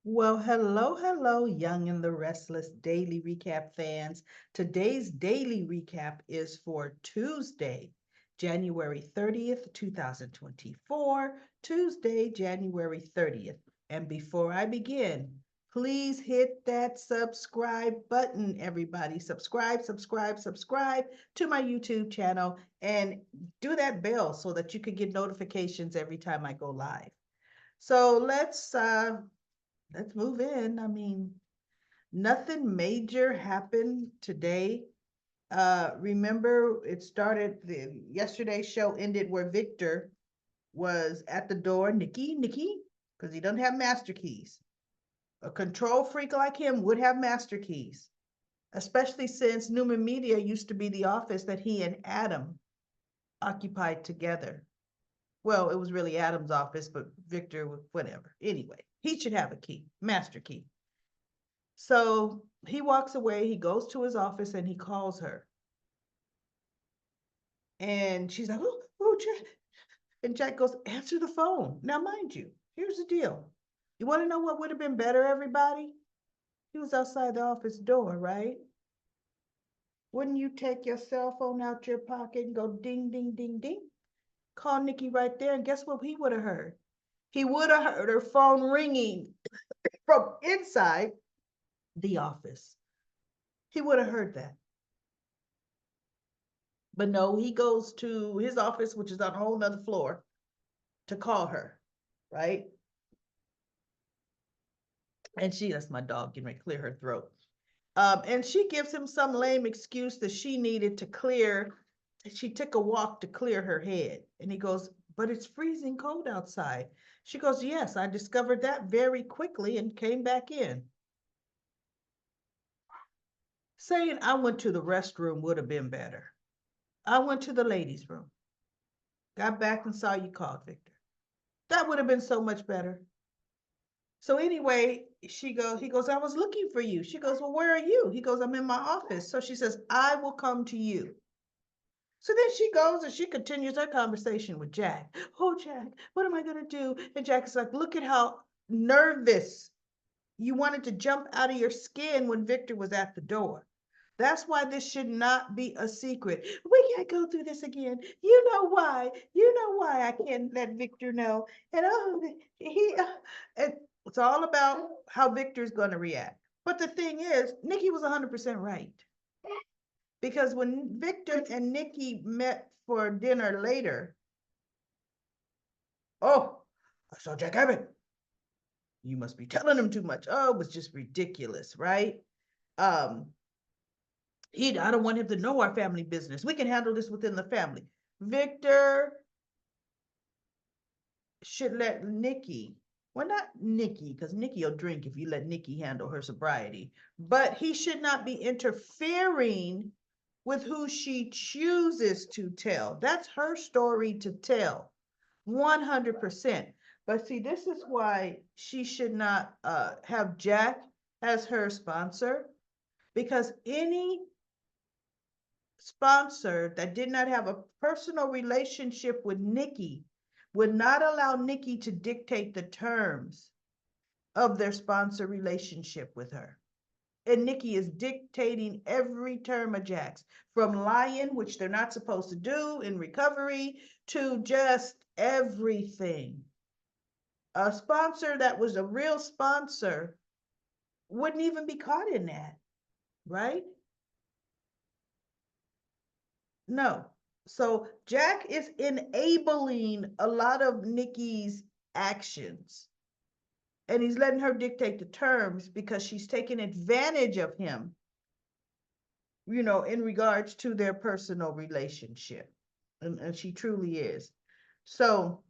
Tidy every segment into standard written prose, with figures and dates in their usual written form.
Well, hello, Young and the Restless Daily Recap fans. Today's daily recap is for Tuesday, January 30th, 2024. Tuesday, January 30th. And before I begin, please hit that subscribe button, everybody. Subscribe to my YouTube channel and do that bell so that you can get notifications every time I go live. So let's move in. I mean, nothing major happened today. Remember, it started, the yesterday's show ended where Victor was at the door. Nikki, because he doesn't have master keys. A control freak like him would have master keys, especially since Newman Media used to be the office that he and Adam occupied together. Well, it was really Adam's office, but Victor, whatever. Anyway, he should have a key, master key. So he walks away, he goes to his office and he calls her. And she's like, oh, Jack. And Jack goes, answer the phone. Now, mind you, here's the deal. You want to know what would have been better, everybody? He was outside the office door, right? Wouldn't you take your cell phone out your pocket and go ding, ding, ding, ding? Call Nikki right there. And guess what he would have heard? He would have heard her phone ringing from inside the office. He would have heard that. But no, he goes to his office, which is on a whole nother floor, to call her, right? And that's my dog getting ready to clear her throat. And she gives him some lame excuse that she needed to clear. She took a walk to clear her head. And he goes, but it's freezing cold outside. She goes, yes, I discovered that very quickly and came back in. Saying I went to the restroom would have been better. I went to the ladies' room, got back and saw you called, Victor. That would have been so much better. So anyway, he goes, I was looking for you. She goes, well, where are you? He goes, I'm in my office. So she says, I will come to you. So then she goes and she continues her conversation with Jack. Oh, Jack, what am I going to do? And Jack is like, look at how nervous you wanted to jump out of your skin when Victor was at the door. That's why this should not be a secret. We can't go through this again. You know why? You know why I can't let Victor know. And and it's all about how Victor's going to react. But the thing is, Nikki was 100% right. Because when Victor and Nikki met for dinner later, oh, I saw Jack Abbott. You must be telling him too much. Oh, it was just ridiculous, right? Um, I don't want him to know our family business. We can handle this within the family. Victor should let Nikki, well, not Nikki, because Nikki will drink if you let Nikki handle her sobriety, but he should not be interfering with who she chooses to tell. That's her story to tell, 100%. But see, this is why she should not have Jack as her sponsor, because any sponsor that did not have a personal relationship with Nikki would not allow Nikki to dictate the terms of their sponsor relationship with her. And Nikki is dictating every term of Jack's, from lying, which they're not supposed to do in recovery, to just everything. A sponsor that was a real sponsor wouldn't even be caught in that, right? No. So Jack is enabling a lot of Nikki's actions. And he's letting her dictate the terms because she's taking advantage of him, in regards to their personal relationship. And she truly is. So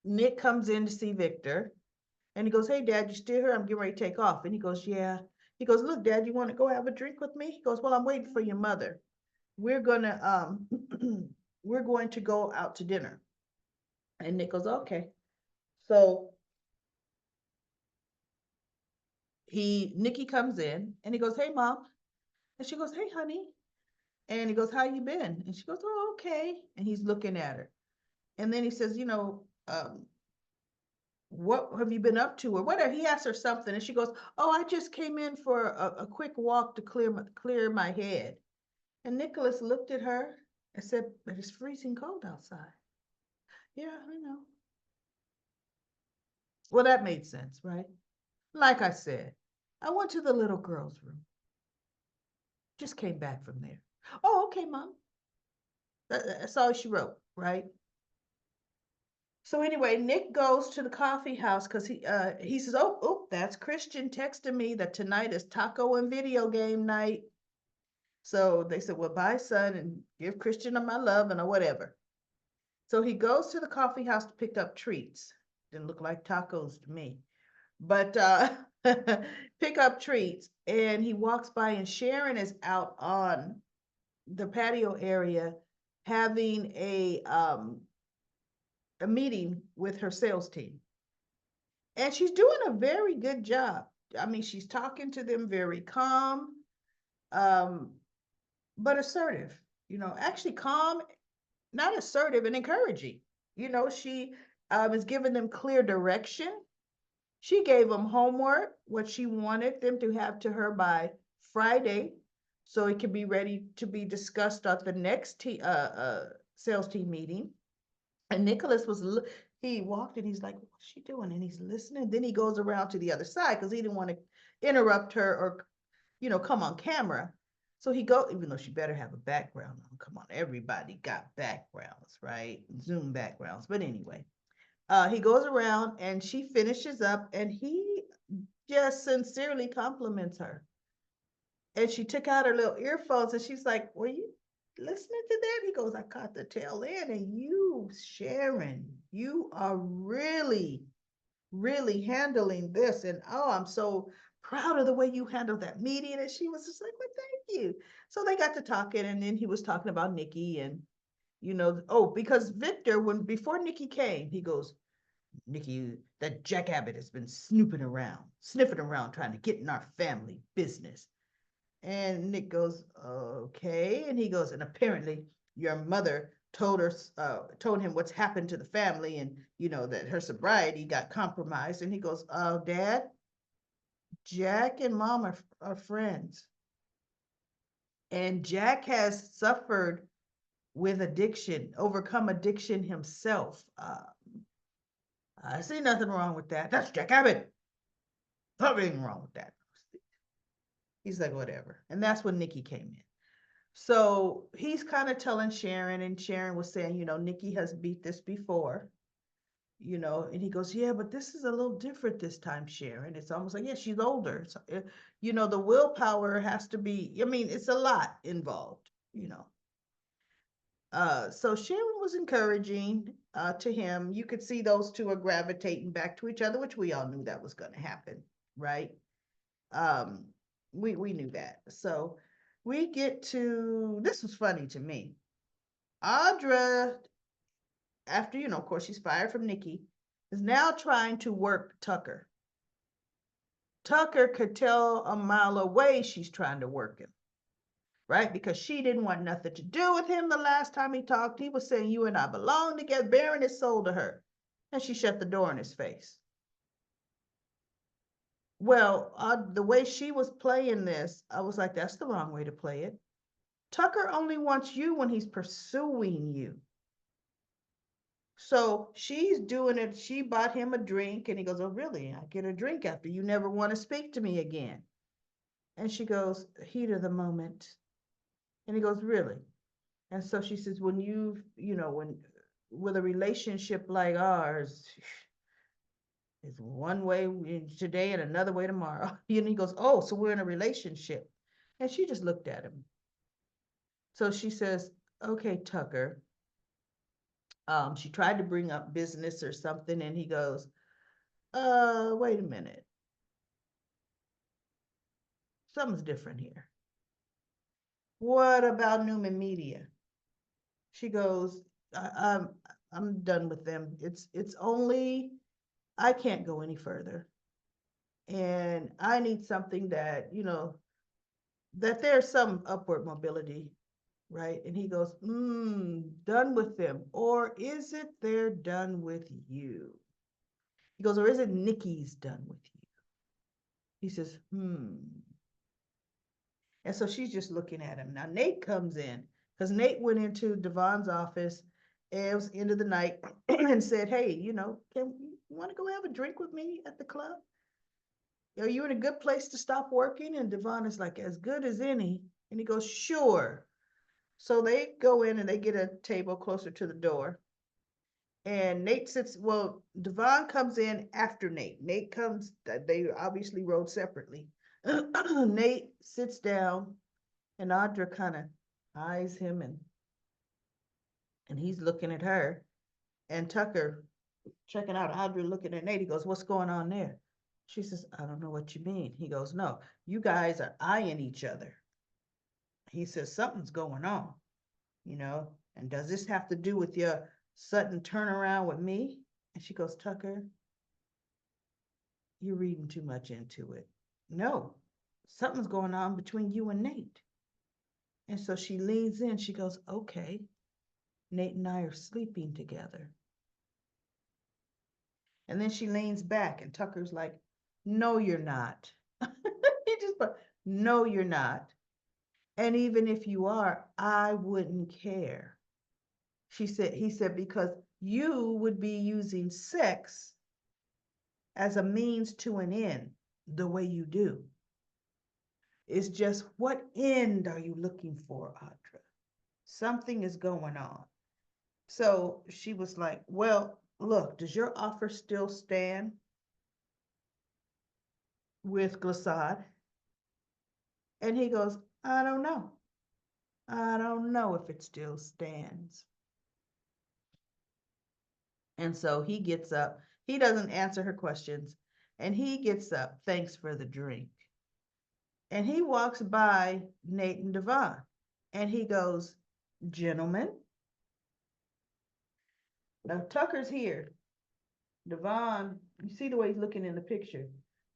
Nick comes in to see Victor and he goes, hey, Dad, you still here? I'm getting ready to take off. And he goes, yeah. He goes, look, Dad, you want to go have a drink with me? He goes, well, I'm waiting for your mother. We're gonna we're going to go out to dinner. And Nick goes, okay. So Nikki comes in and he goes, hey mom. And she goes, hey honey. And he goes, how you been? And she goes, oh, okay. And he's looking at her. And then he says, what have you been up to or whatever. He asked her something and she goes, oh, I just came in for a quick walk to clear my head. And Nicholas looked at her and said, but it's freezing cold outside. Yeah, I know. Well, that made sense, right? Like I said, I went to the little girl's room. Just came back from there. Oh, okay, mom. That's all she wrote, right? So anyway, Nick goes to the coffee house because he says, oh, that's Christian texting me that tonight is taco and video game night. So they said, well, bye, son, and give Christian my love and or whatever. So he goes to the coffee house to pick up treats. Didn't look like tacos to me, but pick up treats. And he walks by, and Sharon is out on the patio area having a meeting with her sales team. And she's doing a very good job. I mean, she's talking to them very calm, um, but assertive. Actually calm, not assertive and encouraging. She is giving them clear direction. She gave them homework, what she wanted them to have to her by Friday, so it can be ready to be discussed at the next sales team meeting. And Nicholas he walked and he's like, what's she doing? And he's listening. Then he goes around to the other side because he didn't want to interrupt her or, come on camera. So even though she better have a background on. Come on, everybody got backgrounds, right? Zoom backgrounds. But anyway, he goes around and she finishes up and he just sincerely compliments her. And she took out her little earphones and she's like, were you listening to that? He goes, I caught the tail end. And you, Sharon, you are really, really handling this. And oh, I'm so proud of the way you handled that meeting. And she was just like, well, thank you. So they got to talking, and then he was talking about Nikki and, because Victor, before Nikki came, he goes, Nikki, that Jack Abbott has been sniffing around, trying to get in our family business. And Nick goes, okay. And he goes, and apparently your mother told him what's happened to the family, and that her sobriety got compromised. And he goes, oh, Dad, Jack and Mom are friends. And Jack has suffered with addiction, overcome addiction himself. I see nothing wrong with that. That's Jack Abbott. Nothing wrong with that. He's like, whatever. And that's when Nikki came in. So he's kind of telling Sharon, and Sharon was saying, Nikki has beat this before, and he goes, yeah, but this is a little different this time, Sharon. It's almost like, yeah, she's older. So, the willpower has to be, I mean, it's a lot involved. So Sharon was encouraging to him. You could see those two are gravitating back to each other, which we all knew that was going to happen, right? Um, we knew that. So we get to, this was funny to me. Audra, after, of course, she's fired from Nikki, is now trying to work Tucker. Tucker could tell a mile away she's trying to work him, right? Because she didn't want nothing to do with him the last time he talked. He was saying, you and I belong together, bearing his soul to her. And she shut the door in his face. Well, the way she was playing this, I was like, that's the wrong way to play it. Tucker only wants you when he's pursuing you. So she's doing it. She bought him a drink, and he goes, oh, really? I get a drink after you never want to speak to me again. And she goes, heat of the moment. And he goes, really? And so she says, when when with a relationship like ours, it's one way today and another way tomorrow. And he goes, oh, so we're in a relationship. And she just looked at him. So she says, okay, Tucker. She tried to bring up business or something, and he goes, wait a minute. Something's different here. What about Newman Media? She goes, I'm done with them. It's only, I can't go any further. And I need something that, that there's some upward mobility, right? And he goes, done with them. Or is it they're done with you? He goes, or is it Nikki's done with you? He says, And so she's just looking at him. Now Nate comes in because Nate went into Devon's office. It was end of the night and said, hey, can you want to go have a drink with me at the club? Are you in a good place to stop working? And Devon is like, as good as any. And he goes, sure. So they go in and they get a table closer to the door. And Nate sits, well, Devon comes in after Nate. Nate comes, they obviously rode separately. Nate sits down and Audra kind of eyes him and he's looking at her. And Tucker checking out Audra looking at Nate. He goes, what's going on there? She says, I don't know what you mean. He goes, no, you guys are eyeing each other. He says, something's going on, and does this have to do with your sudden turnaround with me? And she goes, Tucker, you're reading too much into it. No, something's going on between you and Nate. And so she leans in, she goes, okay, Nate and I are sleeping together. And then she leans back and Tucker's like, no, you're not. He just, no, you're not. And even if you are, I wouldn't care. He said, because you would be using sex as a means to an end the way you do. It's just, what end are you looking for, Audra? Something is going on. So she was like, well, look, does your offer still stand with Glissade? And he goes, I don't know. I don't know if it still stands. And so he gets up. He doesn't answer her questions. And he gets up, thanks for the drink. And he walks by Nate and Devon. And he goes, gentlemen. Now Tucker's here. Devon, you see the way he's looking in the picture.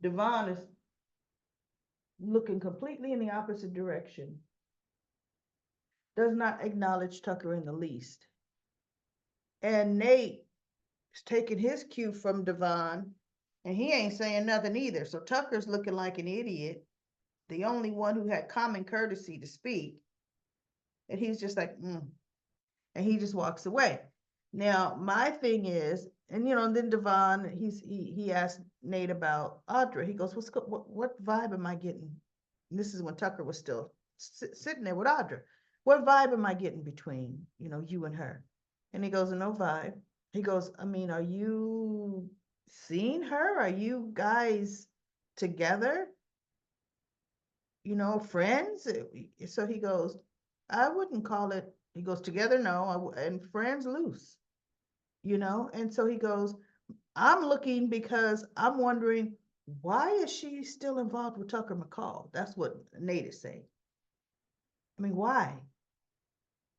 Devon is looking completely in the opposite direction. Does not acknowledge Tucker in the least. And Nate is taking his cue from Devon, and he ain't saying nothing either. So Tucker's looking like an idiot, the only one who had common courtesy to speak. And he's just like, and he just walks away. Now, my thing is, and then Devon, he asked Nate about Audra. He goes, what vibe am I getting? And this is when Tucker was still sitting there with Audra. What vibe am I getting between, you and her? And he goes, no vibe. He goes, I mean, are you seeing her? Are you guys together? Friends? So he goes, I wouldn't call it, he goes, together, no, and friends loose, And so he goes, I'm looking because I'm wondering, why is she still involved with Tucker McCall? That's what Nate is saying. I mean, why?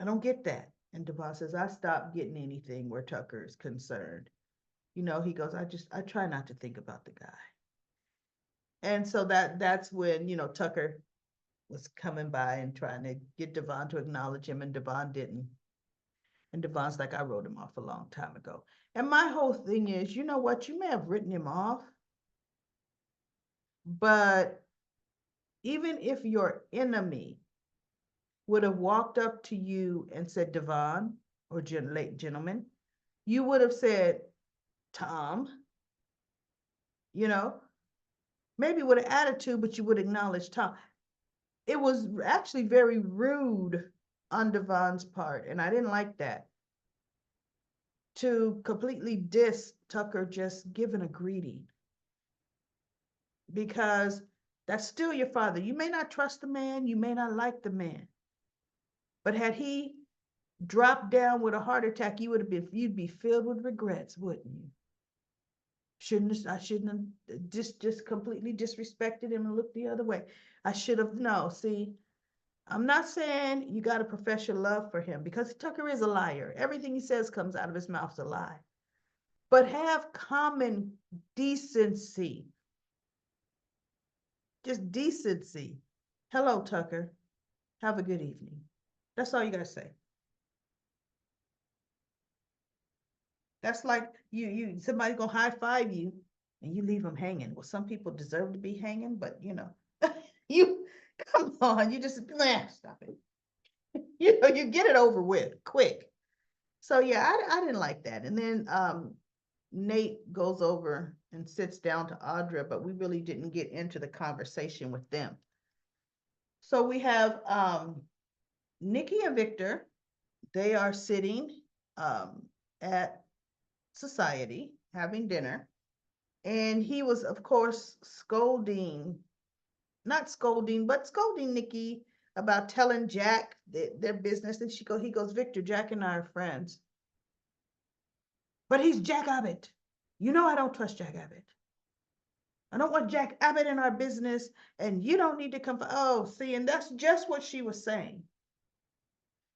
I don't get that. And Devon says, I stopped getting anything where Tucker is concerned. He goes, I try not to think about the guy. And so that's when, Tucker was coming by and trying to get Devon to acknowledge him, and Devon didn't. And Devon's like, I wrote him off a long time ago. And my whole thing is, you know what? You may have written him off, but even if your enemy would have walked up to you and said, Devon, or late gentleman, you would have said, Tom, maybe with an attitude, but you would acknowledge Tom. It was actually very rude on Devon's part, and I didn't like that. To completely diss Tucker just giving a greeting, because that's still your father. You may not trust the man, you may not like the man, but had he dropped down with a heart attack, you'd be filled with regrets, wouldn't you? I shouldn't have just completely disrespected him and looked the other way. I should have, no, see, I'm not saying you got to profess your love for him, because Tucker is a liar. Everything he says comes out of his mouth is a lie. But have common decency. Just decency. Hello, Tucker. Have a good evening. That's all you got to say. That's like somebody gonna high five you and you leave them hanging. Well, some people deserve to be hanging, but you come on, you just stop it. You get it over with quick. So yeah, I didn't like that. And then Nate goes over and sits down to Audra, but we really didn't get into the conversation with them. So we have Nikki and Victor. They are sitting at Society having dinner. And he was, of course, not scolding, but scolding Nikki about telling Jack their business. And he goes, Victor, Jack and I are friends. But he's Jack Abbott. You know I don't trust Jack Abbott. I don't want Jack Abbott in our business, and you don't need to come. Oh, see, and that's just what she was saying.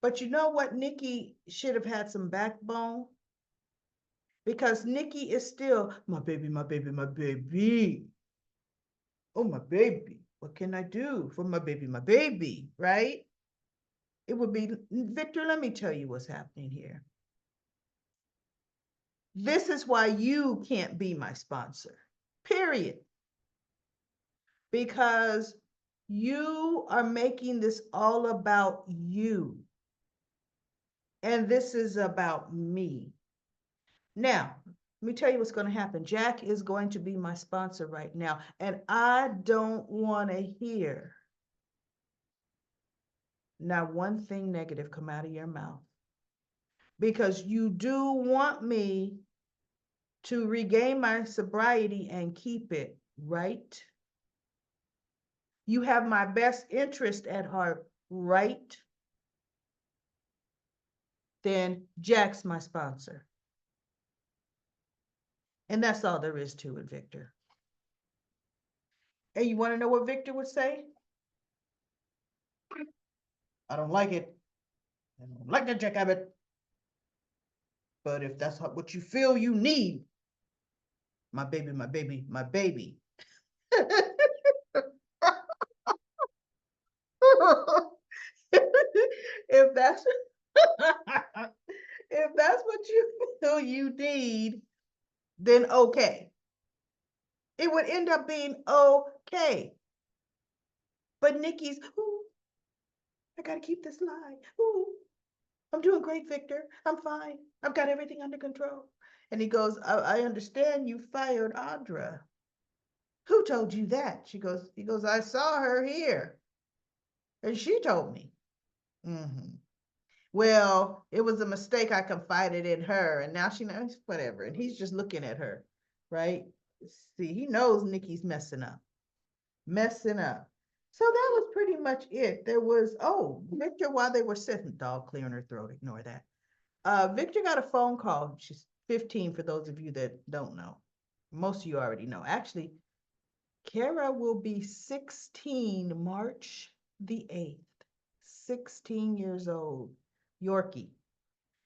But you know what? Nikki should have had some backbone because Nikki is still my baby, my baby, my baby. Oh, my baby. What can I do for my baby, right? It would be, Victor, let me tell you what's happening here. This is why you can't be my sponsor, period. Because you are making this all about you. And this is about me. Now, let me tell you what's going to happen. Jack is going to be my sponsor right now. And I don't want to hear not one thing negative come out of your mouth. Because you do want me to regain my sobriety and keep it, right? You have my best interest at heart, right? Then Jack's my sponsor. And that's all there is to it, Victor. And you want to know what Victor would say? I don't like it. I don't like that Jack Abbott. But if that's what you feel you need, my baby, my baby, my baby. if that's if that's what you feel you need, then okay. It would end up being okay. But Nikki's, ooh, I gotta keep this lie. Ooh, I'm doing great, Victor. I'm fine. I've got everything under control. And he goes, I understand you fired Audra. Who told you that? He goes, I saw her here. And she told me. Mm-hmm. Well, it was a mistake. I confided in her, and now she knows whatever. And he's just looking at her, right? See, he knows Nikki's messing up. Messing up. So that was pretty much it. There was, Victor, while they were sitting, dog clearing her throat, ignore that. Victor got a phone call. She's 15 for those of you that don't know. Most of you already know. Actually, Kara will be 16 March the 8th. 16 years old. Yorkie.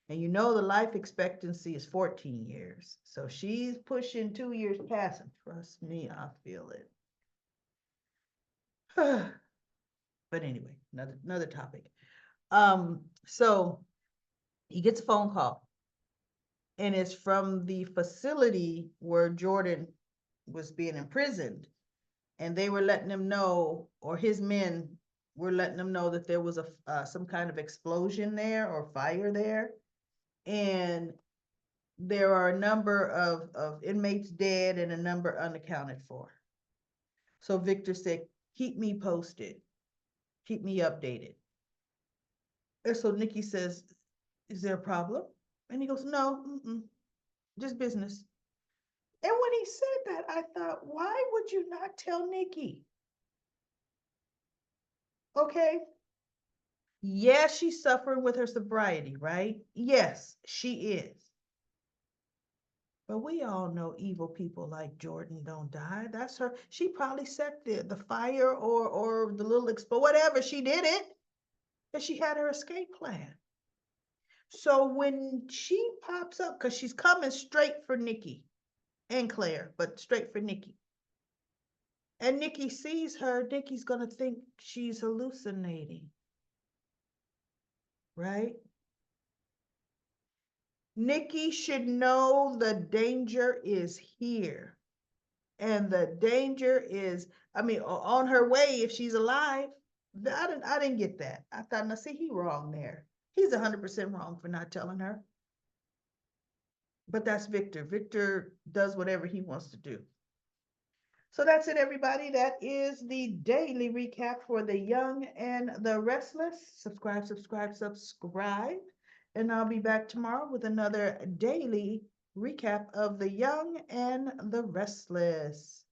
And you know the life expectancy is 14 years. So she's pushing 2 years past him. Trust me, I feel it. But anyway, another topic. So he gets a phone call, and it's from the facility where Jordan was being imprisoned, and they were letting him know, or his men were letting him know that there was some kind of explosion there or fire there, and there are a number of inmates dead and a number unaccounted for. So Victor said, keep me posted, keep me updated. And so Nikki says, is there a problem? And he goes, no, just business. And when he said that, I thought, why would you not tell Nikki? Okay. Yes, she's suffering with her sobriety, right? Yes, she is. But we all know evil people like Jordan don't die. That's her. She probably set the fire or the little whatever. She did it. And she had her escape plan. So when she pops up, because she's coming straight for Nikki and Claire, but straight for Nikki. And Nikki sees her, Nikki's going to think she's hallucinating. Right? Nikki should know the danger is here. And the danger is, I mean, on her way if she's alive. I didn't get that. I thought, now see, he wrong there. He's 100% wrong for not telling her. But that's Victor. Victor does whatever he wants to do. So that's it, everybody. That is the daily recap for The Young and the Restless. Subscribe, subscribe, subscribe. And I'll be back tomorrow with another daily recap of The Young and the Restless.